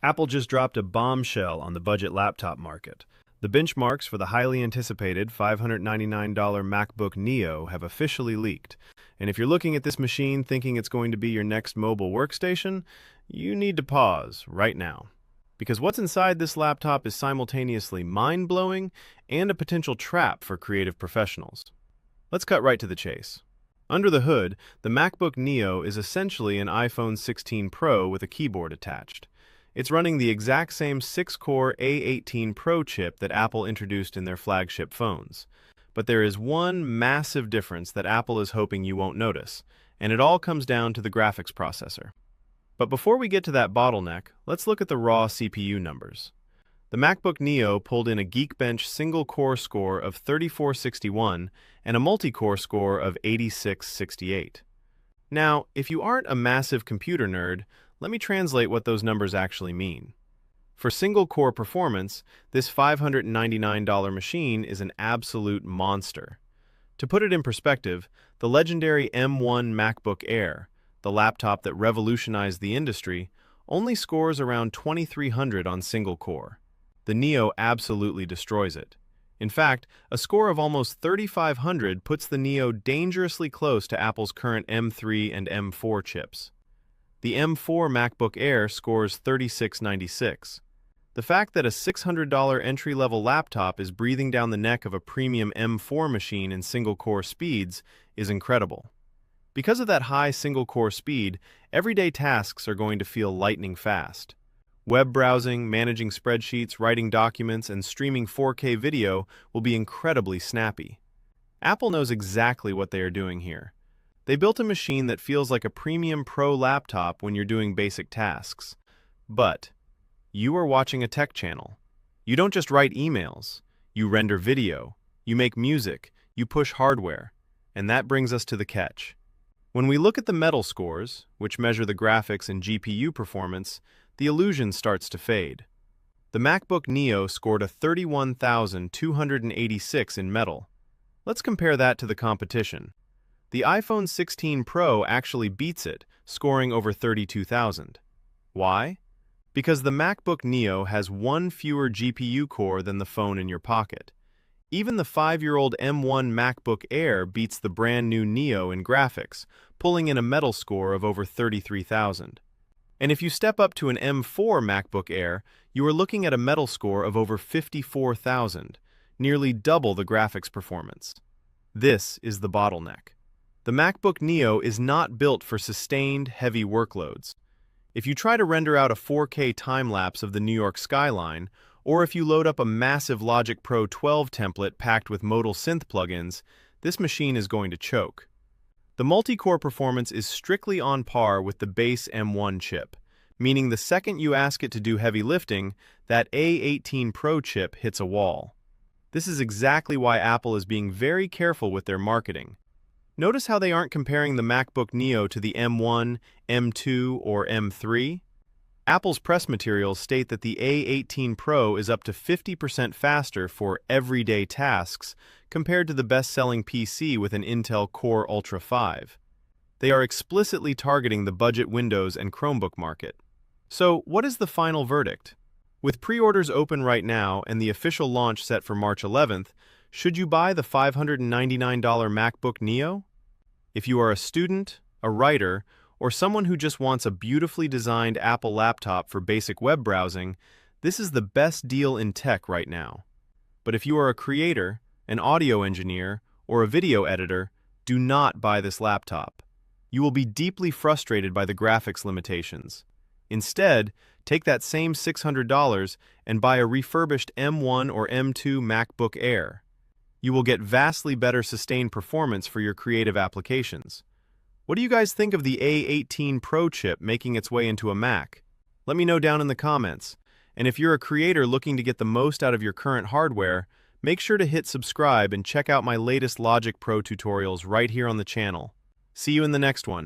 Apple just dropped a bombshell on the budget laptop market. The benchmarks for the highly anticipated $599 MacBook Neo have officially leaked. And if you're looking at this machine thinking it's going to be your next mobile workstation, you need to pause right now. Because what's inside this laptop is simultaneously mind-blowing and a potential trap for creative professionals. Let's cut right to the chase. Under the hood, the MacBook Neo is essentially an iPhone 16 Pro with a keyboard attached. It's running the exact same 6-core A18 Pro chip that Apple introduced in their flagship phones. But there is one massive difference that Apple is hoping you won't notice, and it all comes down to the graphics processor. But before we get to that bottleneck, let's look at the raw CPU numbers. The MacBook Neo pulled in a Geekbench single-core score of 3461 and a multi-core score of 8668. Now, if you aren't a massive computer nerd, let me translate what those numbers actually mean. For single-core performance, this $599 machine is an absolute monster. To put it in perspective, the legendary M1 MacBook Air, the laptop that revolutionized the industry, only scores around 2300 on single-core. The Neo absolutely destroys it. In fact, a score of almost 3500 puts the Neo dangerously close to Apple's current M3 and M4 chips. The M4 MacBook Air scores 3696. The fact that a $600 entry-level laptop is breathing down the neck of a premium M4 machine in single-core speeds is incredible. Because of that high single-core speed, everyday tasks are going to feel lightning fast. Web browsing, managing spreadsheets, writing documents, and streaming 4K video will be incredibly snappy. Apple knows exactly what they are doing here. They built a machine that feels like a premium pro laptop when you're doing basic tasks. But you are watching a tech channel. You don't just write emails. You render video. You make music. You push hardware. And that brings us to the catch. When we look at the metal scores, which measure the graphics and GPU performance, the illusion starts to fade. The MacBook Neo scored a 31,286 in metal. Let's compare that to the competition. The iPhone 16 Pro actually beats it, scoring over 32,000. Why? Because the MacBook Neo has one fewer GPU core than the phone in your pocket. Even the 5-year-old M1 MacBook Air beats the brand new Neo in graphics, pulling in a metal score of over 33,000. And if you step up to an M4 MacBook Air, you are looking at a metal score of over 54,000, nearly double the graphics performance. This is the bottleneck. The MacBook Neo is not built for sustained, heavy workloads. If you try to render out a 4K time-lapse of the New York skyline, or if you load up a massive Logic Pro 12 template packed with modal synth plugins, this machine is going to choke. The multi-core performance is strictly on par with the base M1 chip, meaning the second you ask it to do heavy lifting, that A18 Pro chip hits a wall. This is exactly why Apple is being very careful with their marketing. Notice how they aren't comparing the MacBook Neo to the M1, M2, or M3? Apple's press materials state that the A18 Pro is up to 50% faster for everyday tasks compared to the best-selling PC with an Intel Core Ultra 5. They are explicitly targeting the budget Windows and Chromebook market. So, what is the final verdict? With pre-orders open right now and the official launch set for March 11th, should you buy the $599 MacBook Neo? If you are a student, a writer, or someone who just wants a beautifully designed Apple laptop for basic web browsing, this is the best deal in tech right now. But if you are a creator, an audio engineer, or a video editor, do not buy this laptop. You will be deeply frustrated by the graphics limitations. Instead, take that same $600 and buy a refurbished M1 or M2 MacBook Air. You will get vastly better sustained performance for your creative applications. What do you guys think of the A18 Pro chip making its way into a Mac? Let me know down in the comments. And if you're a creator looking to get the most out of your current hardware, make sure to hit subscribe and check out my latest Logic Pro tutorials right here on the channel. See you in the next one.